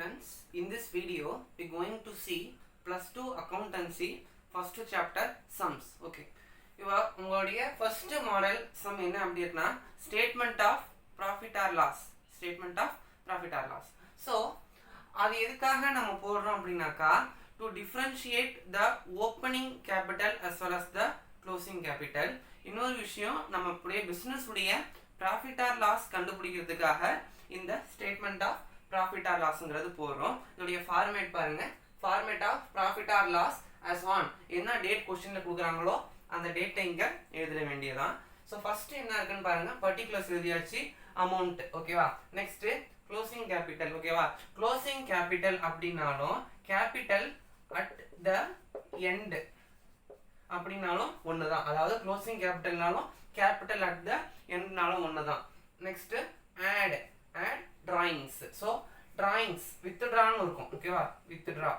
students, in this video we are going to see plus 2 accountancy first chapter sums. Okay, இவா உங்களுடைய first model sum என்ன அப்படி இருக்குன்னா statement of profit or loss. So அது எதுக்காக நம்ம போடுறோம் அப்படின்னாக்கா to differentiate the opening capital as well as the closing capital. இன்னொரு விஷயம் நம்ம அப்படியே பிசினஸ் உடைய profit or loss கண்டுபிடிக்கிறதுக்காக இந்த statement of profit or lossங்கிறது போடுறோம். இதோடைய ஃபார்மேட் பாருங்க. Format of profit or loss as on என்ன டேட் क्वेश्चनல கொடுக்குறாங்களோ அந்த டேட்டை இங்க எழுத வேண்டியதான். சோ ஃபர்ஸ்ட் என்ன இருக்குன்னு பாருங்க. பர்టిక్యులர்ஸ் எழுதியாச்சு, அமௌண்ட் ஓகேவா. நெக்ஸ்ட் க்ளோசிங் கேபிட்டல் ஓகேவா. க்ளோசிங் கேபிட்டல் அப்படினாலும் கேபிட்டல் அட் த எண்ட் அப்படினாலும் ஒண்ணுதான். அதாவது க்ளோசிங் கேபிட்டல்னாலும் கேபிட்டல் அட் த எண்ட்னாலும் ஒண்ணுதான். Next add drawings. So drawings withdraw னு இருக்கும் ஓகேவா. withdraw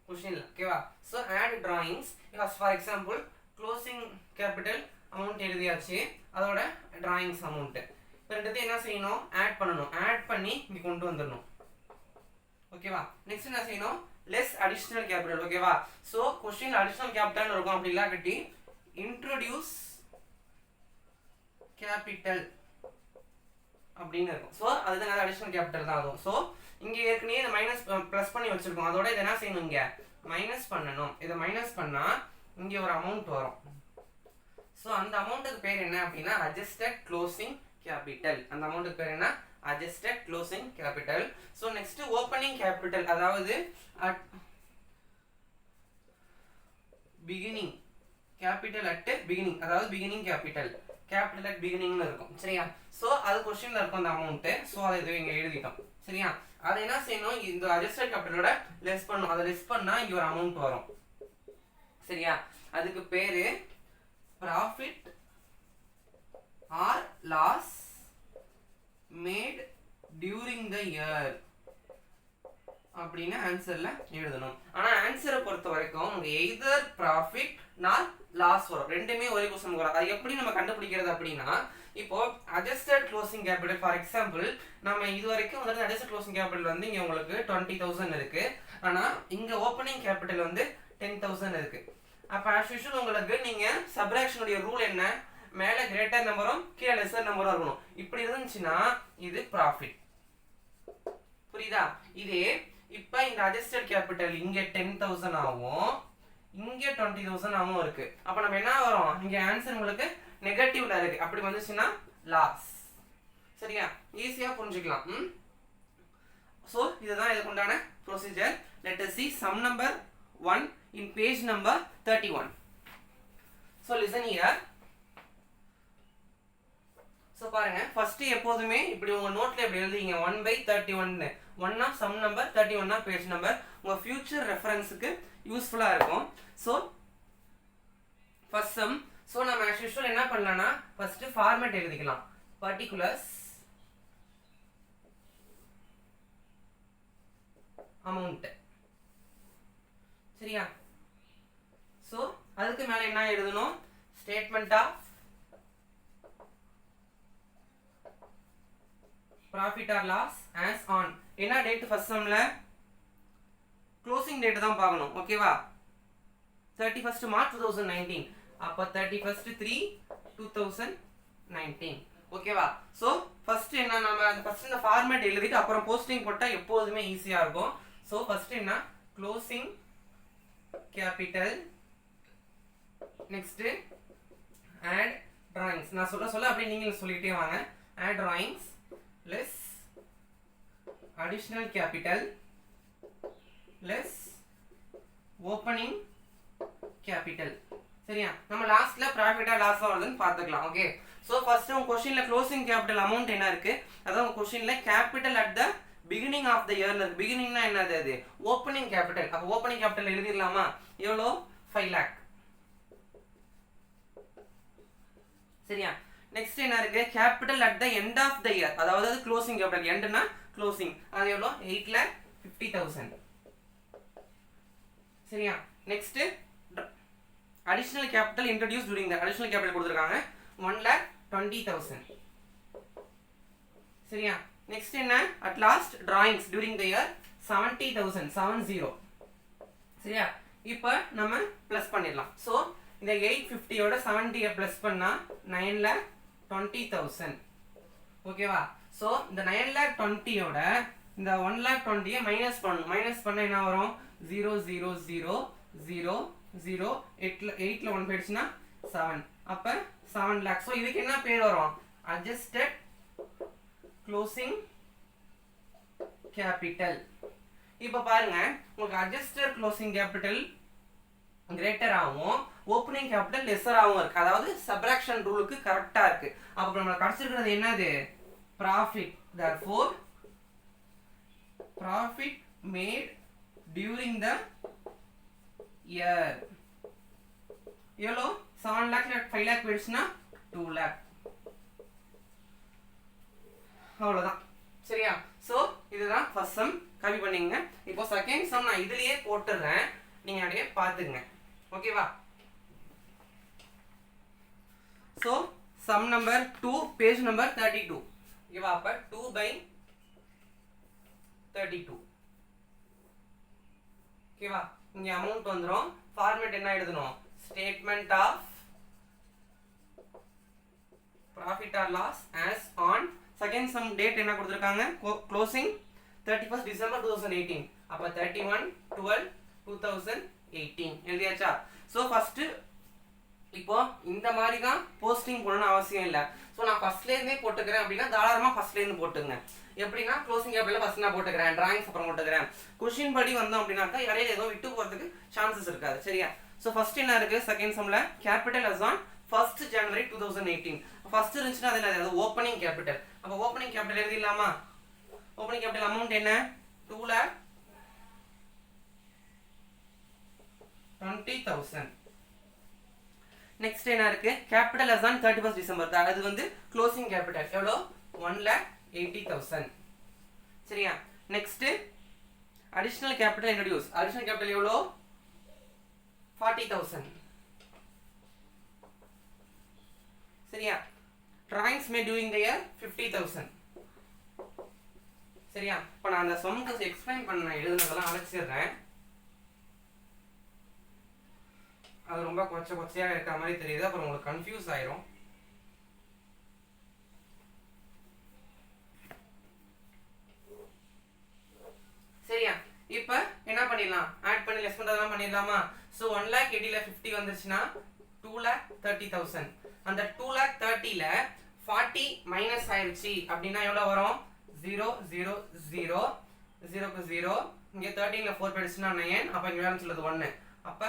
क्वेश्चन ஓகேவா. so add drawings. for example closing capital amount எழுதியாச்சு, அதோட drawings amount இப்போ ரெண்டுத்தையும் என்ன செய்யணும், ஆட் பண்ணணும். ஆட் பண்ணி இங்க கொண்டு வந்துடணும் ஓகேவா. நெக்ஸ்ட் என்ன செய்யணும், less additional capital ஓகேவா. so क्वेश्चन additional capital இருக்கும், அப்படி இல்ல கட்டி introduce capital அப்படின்னு இருக்கும். சோ அதுதான் அடிஷனல் கேபிட்டல் தான் அதுவும். சோ இங்க ஏற்கனவே இந்த மைனஸ் பிளஸ் பண்ணி வச்சிருக்கோம், அதோட இத என்ன செய்யணும், இங்க மைனஸ் பண்ணனும். இத மைனஸ் பண்ணா இங்க ஒரு அமௌண்ட் வரும். சோ அந்த அமௌண்ட்க்கு பேர் என்ன அப்படினா adjusted closing capital. அந்த அமௌண்ட்க்கு பேர் என்ன, adjusted closing capital. So next opening capital, அதாவது at beginning capital at beginning, அதாவது beginning capital capital at beginning ல இருக்கும் சரியா. சோ அது क्वेश्चनல இருக்கும் அந்த அமௌண்ட். சோ அதை இது இங்க எழுதிட்டோம் சரியா. அதை என்ன செய்யணும், இந்த adjusted capitalோட லெஸ் பண்ணனும். அதை லெஸ் பண்ணா இங்க ஒரு அமௌண்ட் வரும் சரியா. அதுக்கு பேரு profit or loss made during the year அப்படினா ஆன்சர்ல எழுதணும். ஆனா ஆன்சரை பொறுத்த வரைக்கும் உங்களுக்கு either profit not loss வரும். ரெண்டுமே ஒரே क्वेश्चन வரும். அது எப்படி நம்ம கண்டுபிடிக்கிறது அப்படினா, இப்போ adjusted closing capital for example நம்ம இதுவரைக்கும் வந்து adjusted closing capital வந்து இங்க உங்களுக்கு 20000 இருக்கு, ஆனா இங்க opening capital வந்து 10000 இருக்கு. அப்ப as usual உங்களுக்கு நீங்க subtraction உடைய ரூல் என்ன, மேல கிரேட்டர் நம்பரும் கீழ லெஸ்ஸர் நம்பரும் இருக்கணும். இப்படி இருந்துச்சுனா இது profit. புரியுதா. இதே இப்போ இந்த adjusted capital இங்க 10000 ஆகும், இங்க 20000 ஆகும் இருக்கு. அப்ப நம்ம என்ன வரோம், இங்க ஆன்சர் உங்களுக்கு நெகட்டிவ்ல இருக்கு. அப்படி வந்துச்சுனா லாஸ் சரியா. ஈஸியா புரிஞ்சிக்கலாம். சோ இதுதான் இதுக்கு உண்டான procedure. let us see sum number 1 in page number 31. so listen here. So பாருங்க, ஃபர்ஸ்ட் எப்போதுமே இப்படி உங்க நோட்ல இப்படி எழுதிங்க 1/31 ன்னு. 1 ஆ சம் நம்பர், 31 ஆ பேஜ் நம்பர். உங்க ஃபியூச்சர் ரெஃபரன்ஸ்க்கு யூஸ்ஃபுல்லா இருக்கும். So first sum. சோ நம்ம as usual என்ன பண்ணலாம்னா ஃபர்ஸ்ட் ஃபார்மேட் எழுதிக்கலாம். பர்టిక్యులர்ஸ் அமௌண்ட் சரியா. சோ அதுக்கு மேல என்ன எழுதணும், statement of profit or loss as on. என்ன டேட் ஃபர்ஸ்ட் சம்ல, க்ளோசிங் டேட் தான் பார்க்கணும் ஓகேவா. 31st March 2019. அப்ப 31st 3 2019 ஓகேவா. சோ ஃபர்ஸ்ட் என்ன, நம்ம ஃபர்ஸ்ட் இந்த ஃபார்மேட் எழுதிட்டு அப்புறம் போஸ்டிங் போட்டா எப்போதுமே ஈஸியா இருக்கும். சோ ஃபர்ஸ்ட் என்ன, closing capital. Next add drawings. நான் சொல்ல அப்படியே நீங்க சொல்லிட்டே வாங்க. Add drawings less additional capital less opening capital சரியா. நம்ம லாஸ்ட்ல profit or loss வருதுன்னு பார்த்துக்கலாம் ஓகே. சோ ஃபர்ஸ்ட் உங்க क्वेश्चनல closing capital amount என்ன இருக்கு, அதாவது உங்க क्वेश्चनல capital at the beginning of the year இருக்கு. beginningனா என்னது, அது opening capital. அப்ப opening capital எழுதிரலாமா, எவ்வளோ 5 lakh சரியா. நெக்ஸ்ட் என்ன இருக்கு, capital at the end of the year, அதாவது க்ளோசிங் கேபிட்டல். எண்ட்னா க்ளோசிங், அது எவ்வளோ 8,50,000 சரியா. Next additional capital introduce during the additional capital கொடுத்திருக்காங்க 1,20,000 சரியா. நெக்ஸ்ட் என்ன at last drawings during the year 70,000 70 சரியா இப்போ நம்ம ப்ளஸ் பண்ணிடலாம் ஸோ இந்த 850 ஓட 70 ப்ளஸ் பண்ணா 9,20,000 ஓகேவா ஸோ இந்த 9,20,000 ஓட இந்த 1,20,000 மைனஸ் பண்ணணும் மைனஸ் பண்ண என்ன வரும் 0 0 0 0 0 8ல 1 போயிடுச்சுன்னா 7 அப்ப 7 lakh ஸோ இதுக்கு என்ன பேர் வரும் adjusted closing capital இப்போ பாருங்க உங்களுக்கு adjusted closing capital greater ஆகும் opening capital lesser ஆகும் இருக்கு அதாவது subtraction ரூலுக்கு கரெக்ட்டா இருக்கு அப்ப நமக்கு கிடைச்சிருக்கிறது என்னது profit therefore profit made during the year எவ்வளோ 7 lakh 5 lakh போயிடுச்சுன்னா 2 lakh அவ்வளவுதான் சரியா சோ இதுதான் ஃபர்ஸ்ட் சம் காப்பி பண்ணீங்க இப்போ செகண்ட் சம் நான் இதுலயே போட்டுறேன் நீங்க அப்படியே பாத்துங்க ஓகேவா so sum number 2 page number 32 ஓகேவா அப்ப 2/32 ஓகேவா இங்க அமௌண்ட் வந்துரும் ஃபார்மேட் என்ன எழுதணும் statement of profit or loss as on second sum date என்ன கொடுத்திருக்காங்க closing 31st December 2018 அப்ப 31/12/2018 எழுதியாச்சா சோ ஃபர்ஸ்ட் இப்போ இந்த மாதிரி தான் போஸ்டிங் போடணும் அவசியம் இல்ல சோ நான் ஃபர்ஸ்ட்ல இருந்தே போட்டுக்கறேன் அப்படினா தாராளமா ஃபர்ஸ்ட்ல இருந்து போட்டுங்க எப்படினா க்ளோசிங் கேபிட்டல் ஃபர்ஸ்ட் நான் போட்டுக்கறேன் டிராயிங்ஸ் அப்புறம் போட்டுக்கறேன் क्वेश्चन படி வந்தோம் அப்படினாக்கா இடையில ஏதோ விட்டு போறதுக்கு சான்சஸ் இருக்காது சரியா சோ ஃபர்ஸ்ட் என்ன இருக்கு செகண்ட் சம்ல capital as on 1st January 2018 first இருந்துச்சுனா அது என்னது அது ஓபனிங் கேபிட்டல் அப்ப ஓபனிங் கேபிட்டல் எழுதிடலாமா ஓபனிங் கேபிட்டல் அமௌண்ட் என்ன 2,20,000 நெக்ஸ்ட் என்ன இருக்கு capital as on 31st December அது வந்து க்ளோசிங் கேபிட்டல் எவ்வளவு 1,80,000 சரியா next additional capital introduce additional capital எவ்வளவு 40,000 சரியா drawings made during the year 50,000 சரியா இப்போ நான் அந்த சம்க்கு எக்ஸ்பிளைன் பண்ண எழுதுனதெல்லாம் அழைச்சிடுறேன் அது ரொம்ப கொச்சையா இருக்கிற மாதிரி தெரியுது அப்புறம் உங்களுக்கு கன்ஃபியூஸ் ஆயிரும் சரியா இப்போ என்ன பண்ணிடலாம் ஆட் பண்ணி லெஸ் பண்றதெல்லாம் பண்ணிடலாமா சோ 1,80,000 ல 50 வந்துச்சுனா 2,30,000 அந்த 2,30,000 ல 40 மைனஸ் ஆயிருச்சு அப்படினா எவ்வளவு வரும் 0 0 0 0 க்கு 0 இங்க 13 ல 4 போயிடுச்சுனா 9 அப்ப இங்க வேணும் சொல்றது 1 அப்ப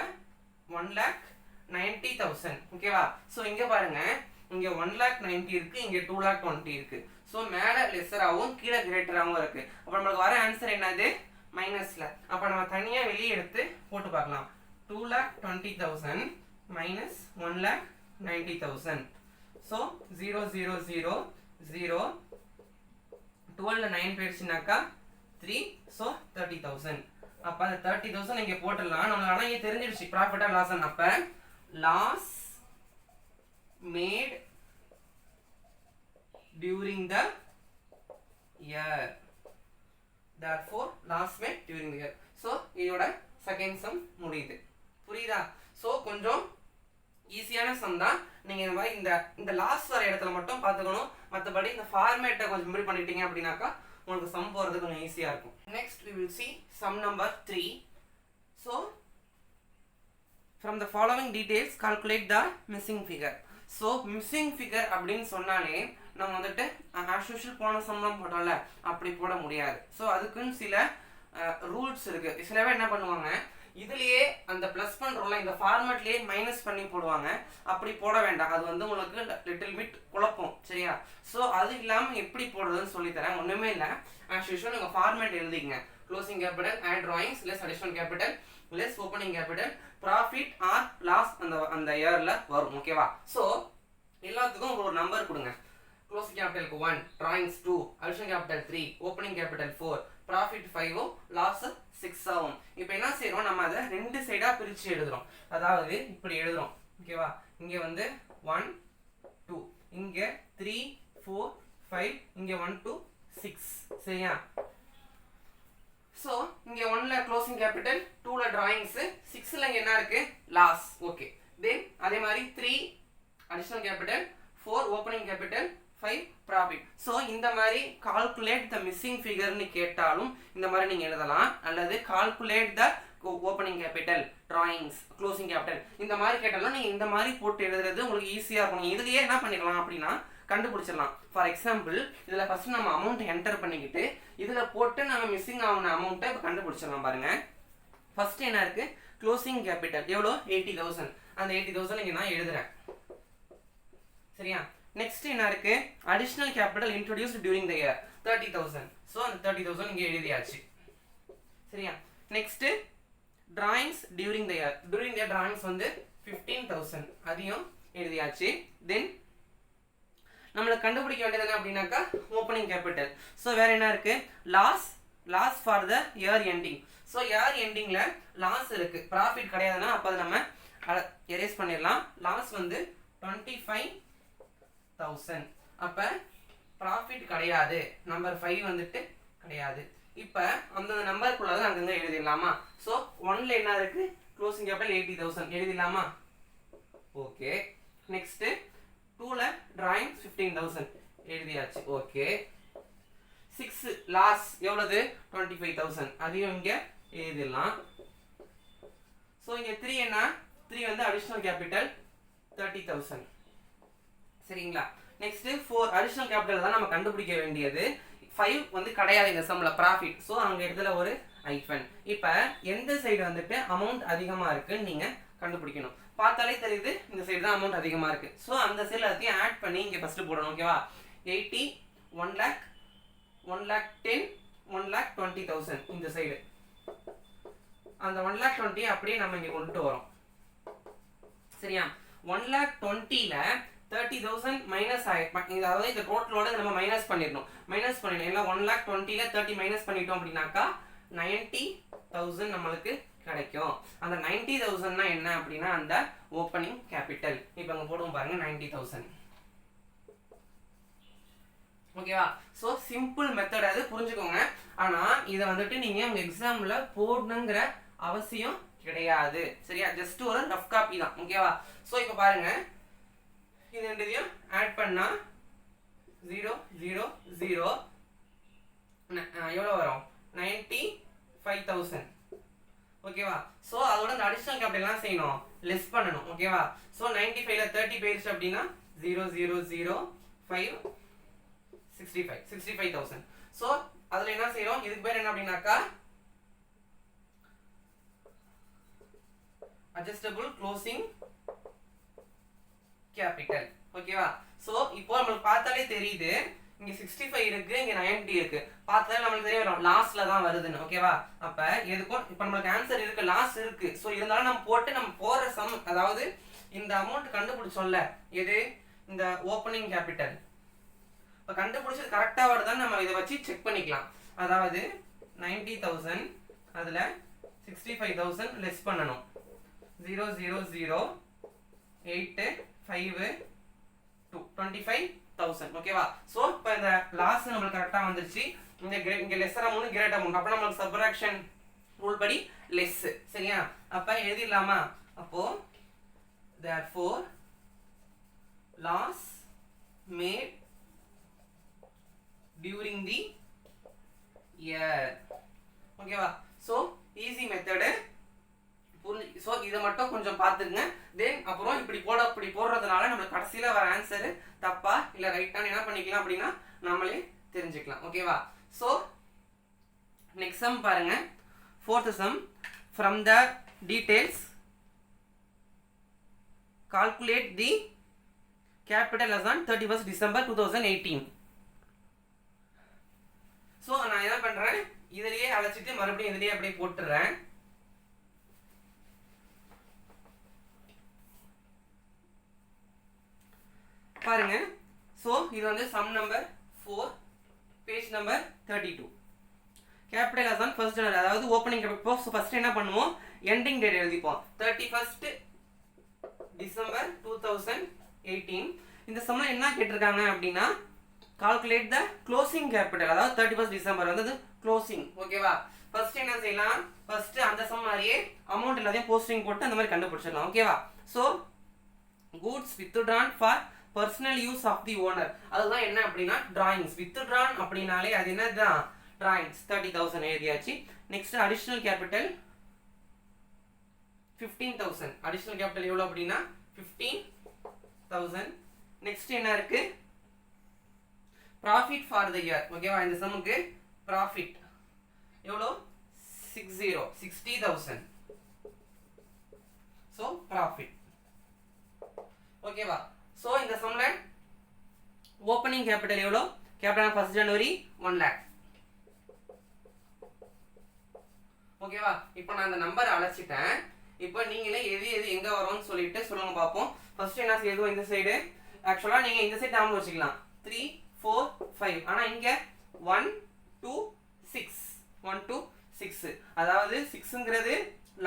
1,90,000 ஓகேவா சோ இங்க பாருங்க இங்க 1,90,000 இருக்கு இங்க 2,20,000 இருக்கு சோ மேல லெஸ்ஸர் ஆவும் கீழ கிரேட்டர் ஆவும் இருக்கு அப்ப நமக்கு வர ஆன்சர் என்னது மைனஸ்ல அப்ப நம்ம தனியா வெளிய எடுத்து போட்டு பார்க்கலாம் 2,20,000 minus 1,90,000 so 0 0 0 0 12 ல 9 போயிடுச்சுனாக்கா 3 so 30,000 அப்ப அந்த 30,000 இங்க போட்டுடலாம் நமக்கு ஆனா இங்க தெரிஞ்சிருச்சு profit or loss அப்ப loss made during the year therefore loss made during the year so இதோட செகண்ட் சம் முடியுது புரியுதா சோ கொஞ்சம் ஈஸியான சம் தான் நீங்க இந்த மாதிரி இந்த லாஸ்ட் வர இடத்துல மட்டும் பாத்துக்கணும் மத்தபடி இந்த ஃபார்மேட்டை கொஞ்சம் மெமரி பண்ணிட்டீங்க அப்படினாக்கா உங்களுக்கு சம் போறது கொஞ்சம் ஈஸியா இருக்கும் next we will see sum number 3 so from the following details calculate the missing figure so missing figure அப்படினு சொன்னாலே நம்ம வந்துட்டு as usual போன சம்லாம் போட்டோம்ல அப்படி போட முடியாது சோ அதுக்குன்னு சில ரூல்ஸ் இருக்கு சில பேர் என்ன பண்ணுவாங்க இதுலயே அந்த ப்ளஸ் பண்றோம்ல இந்த ஃபார்மட்லயே மைனஸ் பண்ணி போடுவாங்க அப்படி போட வேண்டாம் அது வந்து உங்களுக்கு லிட்டில் பிட் குழப்பம் சரியா சோ அது இல்லாம எப்படி போடுறதுன்னு சொல்லி தரேன் ஒண்ணுமே இல்ல as usual நீங்க ஃபார்மட் எழுதிங்க closing capital add drawings less additional capital less opening capital profit or loss அந்த இயர்ல வரும் ஓகேவா சோ எல்லாத்துக்கும் ஒரு நம்பர் கொடுங்க closing capital 1 drawings 2 additional capital 3 opening capital 4 profit 5 loss 6 ஆகும் இப்போ என்ன செய்றோம் நம்ம அத ரெண்டு சைடா பிரிச்சு எழுதுறோம் அதாவது இப்படி எழுதுறோம் ஓகேவா இங்க வந்து 1 2 இங்க 3 4 5 இங்க 1 2 6 சரியா. ஸோ இங்கே 1ல க்ளோசிங் கேபிட்டல், 2ல டிராயிங்ஸு, 6ல இங்கே என்ன இருக்கு லாஸ். ஓகே, தென் அதே மாதிரி 3 additional capital, 4 opening capital, 5 profit. So இந்த மாதிரி கால்குலேட் த மிஸ்ஸிங் ஃபிகர்னு கேட்டாலும் இந்த மாதிரி நீங்கள் எழுதலாம், அல்லது கால்குலேட் த opening capital, drawings, closing capital இந்த மாதிரி கேட்டாலும் நீங்கள் இந்த மாதிரி போட்டு எழுதுறது உங்களுக்கு ஈஸியாக இருக்கும். இதுலேயே என்ன பண்ணிக்கலாம் அப்படின்னா கண்டுபிடிச்சிடலாம். ஃபார் எக்ஸாம்பிள் இதில் ஃபஸ்ட்டு நம்ம அமௌண்ட் என்டர் பண்ணிக்கிட்டு இதில் போட்டு நம்ம மிஸ்ஸிங் ஆன அமௌண்ட்டை இப்போ கண்டுபிடிச்சிடலாம். பாருங்கள், ஃபஸ்ட்டு என்ன இருக்குது க்ளோசிங் கேபிட்டல் எவ்வளோ 80,000. அந்த 80,000 இங்கே நான் எழுதுறேன் சரியா. நெக்ஸ்ட் என்ன இருக்கு additional capital introduced during the year 30,000. So அந்த 30,000 இங்கே எழுதியாச்சு சரியா. Next drawings during the year, during the year drawings வந்து 15,000 அதையும் எழுதியாச்சு. தென் நம்மளுக்கு கண்டுபிடிக்க வேண்டியது என்ன அப்படின்னாக்கா ஓப்பனிங் கேபிட்டல். ஸோ வேற என்ன இருக்கு loss for the year ending. So year எண்டிங்ல லாஸ் இருக்கு, ப்ராஃபிட் கிடையாதுன்னா அப்போ அதை நம்ம எரேஸ் பண்ணிடலாம். லாஸ் வந்து 25,000, அப்போ ப்ராஃபிட் கிடையாது, நம்பர் 5 வந்துட்டு கிடையாது. இப்போ அந்த நம்பருக்குள்ளதை அங்கங்க எழுதிடலாமா. ஸோ 1ல என்ன இருக்கு க்ளோசிங் கேபிட்டல் 80,000 எழுதிடலாமா. ஓகே, நெக்ஸ்ட் 2ல டிராயிங்ஸ் 15,000 எழுதியாச்சு. ஓகே, 6 லாஸ் எவ்வளவு 25,000 அதையும் இங்க எழுதிடலாம். ஸோ இங்க 3 என்ன 3 வந்து அடிஷனல் கேபிட்டல் 30,000 சரிங்களா. நெக்ஸ்ட் 4 அடிஷனல் கேபிட்டல் தான் நம்ம கண்டுபிடிக்க வேண்டியது. 5 வந்து கிடையாது இந்த சம்ல ப்ராஃபிட். ஸோ அங்க இடத்துல ஒரு ஐஃபன். இப்போ எந்த சைடு வந்துட்டு அமௌண்ட் அதிகமாக இருக்குன்னு நீங்க கண்டுபிடிக்கணும். பார்த்தாலே தெரியுது இந்த சைடு தான் அமௌண்ட் அதிகமாக இருக்கு. ஸோ அந்த சைடு எல்லாத்தையும் ஆட் பண்ணி இங்கே ஃபர்ஸ்ட் போடணும். ஓகேவா, 80, 1 lakh, 1,10,000, 1,20,000 இந்த சைடு. அந்த 1,20,000 அப்படியே நம்ம இங்கே கொண்டு வரோம் சரியா. 1,20,000ல 30,000 மைனஸ் ஆகிடும், அதாவது இந்த டோட்டலோட நம்ம மைனஸ் பண்ணிடணும். இல்லை 1,20,000ல 30 மைனஸ் பண்ணிட்டோம் அப்படின்னாக்கா 90,000 நம்மளுக்கு கிடைக்கும். அந்த 90,000னா என்ன அப்படின்னா அந்த ஓப்பனிங் கேபிட்டல். இப்போ அங்கே போடுவோம் பாருங்க 90,000. ஓகேவா. ஸோ சிம்பிள் மெத்தட் அது புரிஞ்சுக்கோங்க. ஆனால் இதை வந்துட்டு நீங்கள் உங்கள் எக்ஸாமில் போடணுங்கிற அவசியம் கிடையாது சரியா. ஜஸ்ட் ஒரு ரஃப் காப்பி தான். ஓகேவா. ஸோ இப்போ பாருங்க, இது ரெண்டையும் ஆட் பண்ணா 0 0 0 எவ்வளோ வரும் 95,000. ஓகேவா. ஸோ அதோட இந்த அடிஷனல் கேபிட்டல்லாம் செய்யணும், லெஸ் பண்ணணும். ஓகேவா. ஸோ 95ல 30 போயிடுச்சு அப்படின்னா 0 0 0 5 65,000. ஸோ அதில் என்ன செய்யறோம், இதுக்கு பேர் என்ன அப்படின்னாக்கா adjustable closing capital. ஓகேவா. சோ இப்போ நமக்கு பார்த்தாலே தெரியுது இங்க 65 இருக்கு, இங்க 90 இருக்கு. பார்த்தாலே நமக்கு தெரியும் லாஸ்ல தான் வருதுன்னு. ஓகேவா. அப்ப எதுக்கும் இப்போ நமக்கு ஆன்சர் இருக்கு, லாஸ் இருக்கு. சோ இருந்தாலும் நம்ம போட்டு நம்ம போற சம், அதாவது இந்த அமௌண்ட் கண்டுபிடிச்சோம்ல எது இந்த ஓப்பனிங் கேபிட்டல், இப்போ கண்டுபிடிச்சது கரெக்டா வருதான்னு நம்ம இதை வச்சு செக் பண்ணிக்கலாம். அதாவது 90,000 அதுல 65,000 லெஸ் பண்ணணும். 0 0 0 8 5 2 25,000. ஓகேவா. சோ இப்போ இந்த லாஸ் நமக்கு கரெக்டா வந்துருச்சு. இங்க லெஸ்ஸர் அமௌண்ட் கிரேட் அமௌண்ட், அப்ப நமக்கு சப்ட்ராக்ஷன் ரூல் படி லெஸ் சரியா. அப்ப எழுதிடலாமா. அப்போ therefore loss made during the year. ஓகேவா. So easy method. ஸோ இதை மட்டும் கொஞ்சம் பார்த்துக்குங்க. தென் அப்புறம் இப்படி போடுறதுனால நம்மளுக்கு கடைசியில் வர ஆன்சரு தப்பா இல்லை ரைட்டான்னு என்ன பண்ணிக்கலாம் அப்படின்னா நம்மளே தெரிஞ்சுக்கலாம். ஓகேவா. ஸோ நெக்ஸ்ட் சம் பாருங்க, 4th sum. From the details calculate the capital as on 31st December 2018. So நான் என்ன பண்ணுறேன், இதிலேயே அழைச்சிட்டு மறுபடியும் இதிலேயே அப்படியே போட்டுறேன். பாருங்க. சோ இது வந்து sum number 4, page number 32. Capital as on 1st January, அதாவது ஓப்பனிங் கேபிட்டல். ஃபர்ஸ்ட் என்ன பண்ணுவோம், எண்டிங் டேட் எழுதிப்போம் 31st December 2018. இந்த சம்ல என்ன கேட்டிருக்காங்க அப்படின்னா கால்குலேட் த க்ளோசிங் கேபிட்டல், அதாவது 31st டிசம்பர் வந்து க்ளோசிங். ஓகேவா? ஃபர்ஸ்ட் என்ன செய்யலாம், ஃபர்ஸ்ட் அந்த சம் மாதிரியே அமௌண்ட் எல்லாத்தையும் போஸ்டிங் போட்டு அந்த மாதிரி கண்டுபிடிச்சிடலாம். ஓகேவா? So goods withdrawn for personal use of the owner, அதுதான் என்ன அப்படின்னா drawings. withdrawn அப்படினாலே அது என்னதான் drawings. 30,000 எழுதியாச்சு. Next additional capital 15,000. Additional capital எவ்வளவு அப்படின்னா 15,000. நெக்ஸ்ட் என்ன இருக்கு, profit for the year. ஓகேவா? இந்த சம்முக்கு profit எவ்வளவு 60,000. so profit. ஓகேவா? சோ இந்த சம்ல ஓபனிங் கேபிட்டல் எவ்வளவு, கேபிட்டல் 1st ஜனவரி 1 lakh. ஓகேவா? இப்போ நான் அந்த நம்பர் அழைச்சிட்டேன். இப்போ நீங்களே எது எது எங்க வரும்னு சொல்லிட்டு சொல்லுங்க பாப்போம். ஃபர்ஸ்ட் என்ன செய்யுது, இந்த சைடு ஆக்சுவலா நீங்க இந்த சைடு நாம வச்சுக்கலாம் 3 4 5, ஆனா இங்க 1 2 6 1 2 6, அதாவது 6ங்கிறது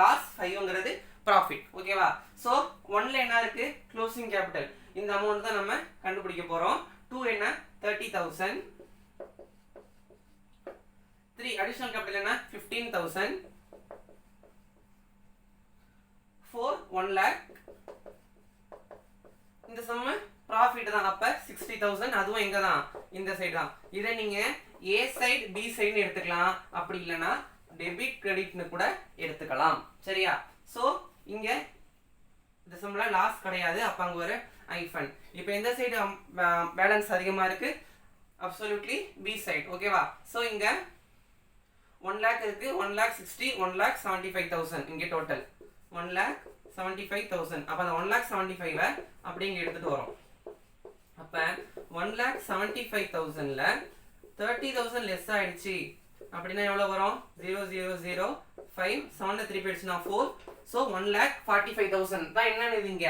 லாஸ், 5ங்கிறது ப்ராஃபிட். ஓகேவா? சோ 1ல என்ன இருக்கு, க்ளோசிங் கேபிட்டல். இந்த அமௌண்ட் தான் நம்ம கண்டுபிடிக்க போறோம். 2 என்ன 30,000. 3 அடிஷனல் கேபிட்டல் என்ன 15,000. 4 1 lakh. இந்த சம் ப்ராஃபிட் தான், அப்ப 60,000. அதுவும் எங்க தான், இந்த சைடு தான். இதை நீங்க A சைடு B சைடு எடுத்துக்கலாம், அப்படி இல்லனா டெபிட் கிரெடிட்னு கூட எடுத்துக்கலாம். சரியா? சோ இங்க இந்த சம்ல லாஸ் கிடையாது, அப்ப அங்க ஒரு ஐஃபன். இப்போ எந்த சைடு பேலன்ஸ் அதிகமா இருக்கு, அப்சல்யூட்லி B சைடு. ஓகேவா? சோ இங்க 1 lakh இருக்கு, 1,60,000 1,75,000 இங்க டோட்டல் 1,75,000. அப்ப அந்த 1,75,000 அப்படியே இங்க எடுத்துட்டு வரோம். அப்ப 1,75,000ல 30,000 லெஸ் ஆயிடுச்சு அப்படின்னா எவ்வளவு வரும், 0,005. 7ல 3 போயிடுச்சுனா 4. சோ 1,45,000 தான் என்னன்னு இங்க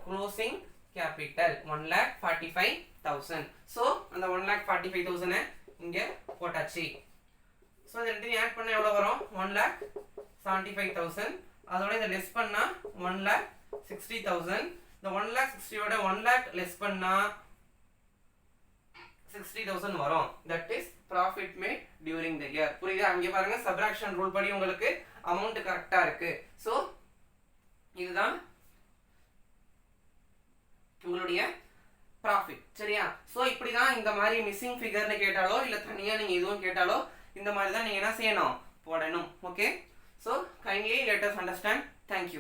க்ளோசிங் கேபிட்டல் 1,45,000. சோ அந்த 1,45,000 இங்க போட்டாச்சு. சோ இந்த ரெண்டையும் ஆட் பண்ணா எவ்வளவு வரும், 1,75,000. அதோட இத லெஸ் பண்ணா 1,60,000. இந்த 1,60,000 ஓட 1 lakh லெஸ் பண்ணா 60,000 வரும். that is profit made during the year. புரியுதா? அங்க பாருங்க சப்ட்ராக்ஷன் ரூல் படி உங்களுக்கு அமௌண்ட் கரெக்ட்டா இருக்கு. சோ இதுதான் உங்களுடைய profit. சரியா? சோ இப்படி தான் இந்த மாதிரி மிஸ்ஸிங் ஃபிகர்னு கேட்டாலோ இல்ல தனியா நீங்க எதுவும் கேட்டாலோ இந்த மாதிரி தான் நீங்க என்ன செய்யணும், போடணும். Okay? So kindly let us understand. Thank you.